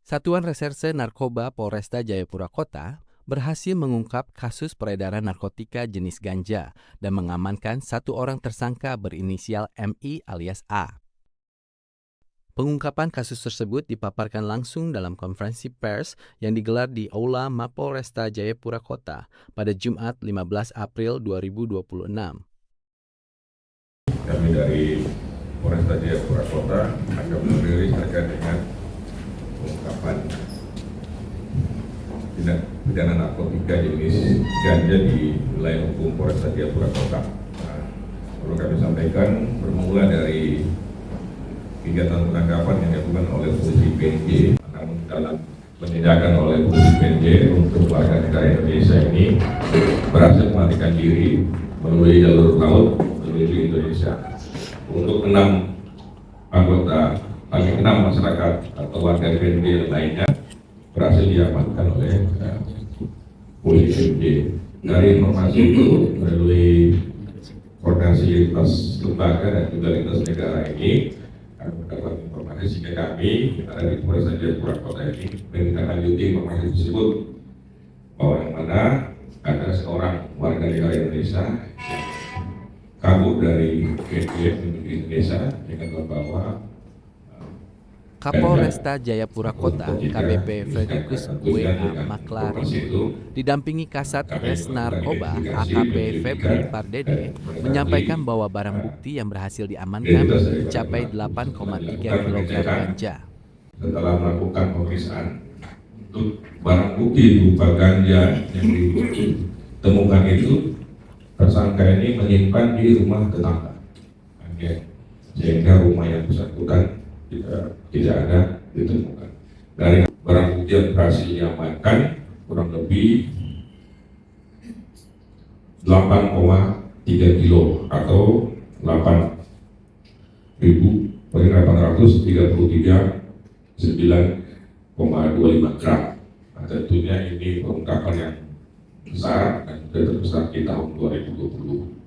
Satuan Reserse Narkoba Polresta Jayapura Kota berhasil mengungkap kasus peredaran narkotika jenis ganja dan mengamankan satu orang tersangka berinisial MI alias A. Pengungkapan kasus tersebut dipaparkan langsung dalam konferensi pers yang digelar di Aula Mapolresta Jayapura Kota pada Jumat 15 April 2026. Kami dari Polresta Jayapura Kota akan merilis terkait dengan pengungkapan tindak pidana narkotika jenis ganja di wilayah hukum Polresta Jayapura Kota. Perlu kami sampaikan bermula dari kegiatan penangkapan yang dilakukan oleh polisi PNJ, namun dalam penindakan oleh polisi PNJ untuk warga negara Indonesia ini berhasil melarikan diri melalui jalur laut menuju Indonesia. Untuk 6 anggota, paling 6 masyarakat atau warga PNJ lainnya berhasil diamankan oleh polisi PNJ. Dari informasi itu melalui koordinasi lintas lembaga dan juga lintas negara ini mendapat informasi sehingga kami ada di Polresta Jayapura Kota ini menindaklanjuti informasi tersebut bahwa yang mana ada seorang warga negara Indonesia yang kabur dari PNJ menuju Indonesia dengan membawa Kapolresta Jayapura Kota KBP Fredrikus W.A. Maklari didampingi Kasat Res Narkoba AKP Febri Pardede menyampaikan bahwa barang bukti yang berhasil diamankan mencapai 8,3 kg ganja. Setelah melakukan pemeriksaan untuk barang bukti berupa ganja yang ditemukan itu, tersangka ini menyimpan di rumah tetangga, sehingga rumah yang bersangkutan tidak ada ditemukan. Dari barang bukti yang berhasil diamankan kurang lebih 8,3 kilo atau 8.833,9,25 gram. Nah, tentunya ini pengungkapan yang besar dan terbesar di tahun 2020.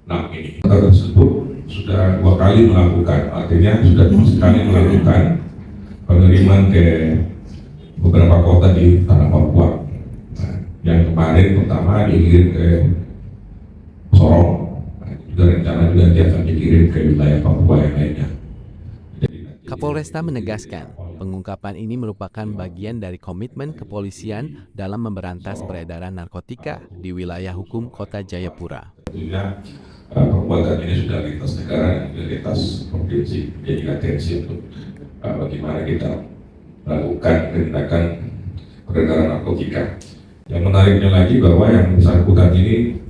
Nah, ini tersebut sudah 2 kali melakukan, artinya sudah sekali melakukan pengiriman ke beberapa kota di tanah Papua. Nah, yang kemarin pertama dikirim ke Sorong, juga rencana juga dia akan dikirim ke wilayah Papua yang lainnya. Kapolresta menegaskan, pengungkapan ini merupakan bagian dari komitmen kepolisian dalam memberantas peredaran narkotika di wilayah hukum Kota Jayapura. Tentunya perbuatan ini sudah lintas negara dan lintas provinsi, jadi atensi untuk bagaimana kita melakukan tindakan peredaran narkotika. Yang menariknya lagi bahwa yang bersangkutan ini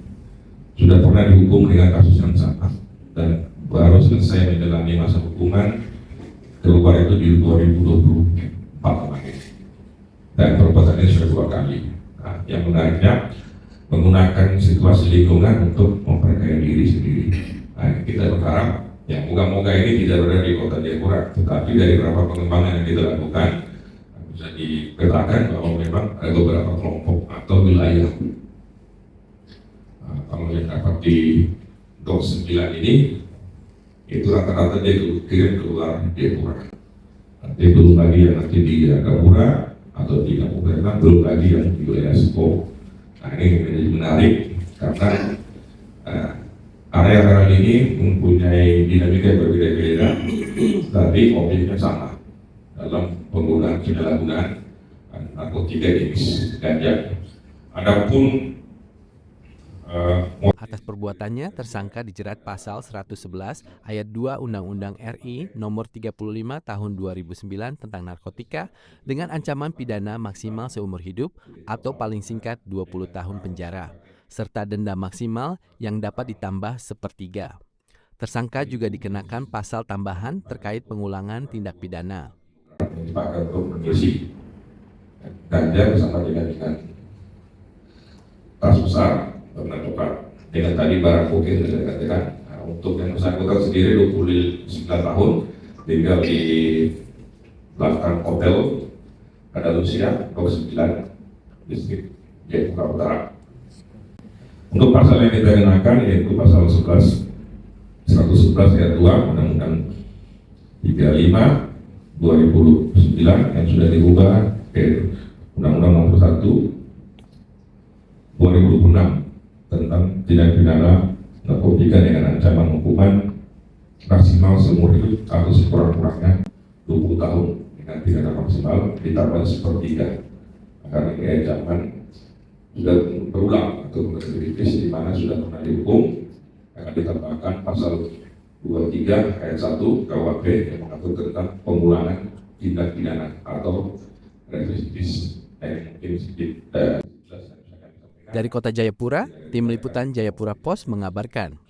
sudah pernah dihukum dengan kasus yang sama dan baru selesai menjalani masa hukuman, keluar itu di 2024 kemarin. Dan perbuatan ini sudah 2 kali. Nah, yang menariknya menggunakan situasi lingkungan untuk memperkaya diri sendiri. Nah, kita berharap yang moga-moga ini tidak berada di Kota Jayapura, tetapi dari beberapa pengembangan yang kita lakukan bisa dipetakan bahwa memang ada beberapa kelompok atau wilayah. Nah, kalau yang dapat di Dok 9 ini itu rata-rata dia kirim keluar Jayapura. Nanti belum lagi yang nanti di Jayapura atau di Kabupaten, belum lagi yang di wilayah Sepo. Nah, ini menjadi menarik karena area-area ini mempunyai dinamika yang berbeda-beda, tapi objeknya sama dalam penggunaan penyalahgunaan narkotika jenis ganja. Adapun atas perbuatannya, tersangka dijerat pasal 111 ayat 2 Undang-Undang RI nomor 35 tahun 2009 tentang narkotika dengan ancaman pidana maksimal seumur hidup atau paling singkat 20 tahun penjara, serta denda maksimal yang dapat ditambah sepertiga. Tersangka juga dikenakan pasal tambahan terkait pengulangan tindak pidana. Dipakai untuk mengisi ganja bersama dengan tas besar narkoba. Dengan tadi barang bukti yang saya katakan, nah, untuk yang bersangkutan sendiri 29 tahun, tinggal di belakang hotel Andalusia, Dok 9, distrik Jayapura Utara. Untuk pasal yang kita kenakan yaitu pasal 111 ayat 2 Undang-Undang 35 2009 yang sudah diubah ke Undang-Undang Nomor 1 2006 tentang tindak pidana narkotika dengan ancaman hukuman maksimal seumur hidup atau sekurang-kurangnya 20 tahun dengan pidana maksimal ditambah sepertiga. Karena ini ancaman sudah berulang atau berkritis di mana sudah pernah dihukum, akan ditambahkan pasal 23 ayat 1 KUHP yang mengatur tentang pengulangan tindak pidana atau residivis yang mungkin sedikit Dari Kota Jayapura, Tim Liputan Jayapura Pos mengabarkan.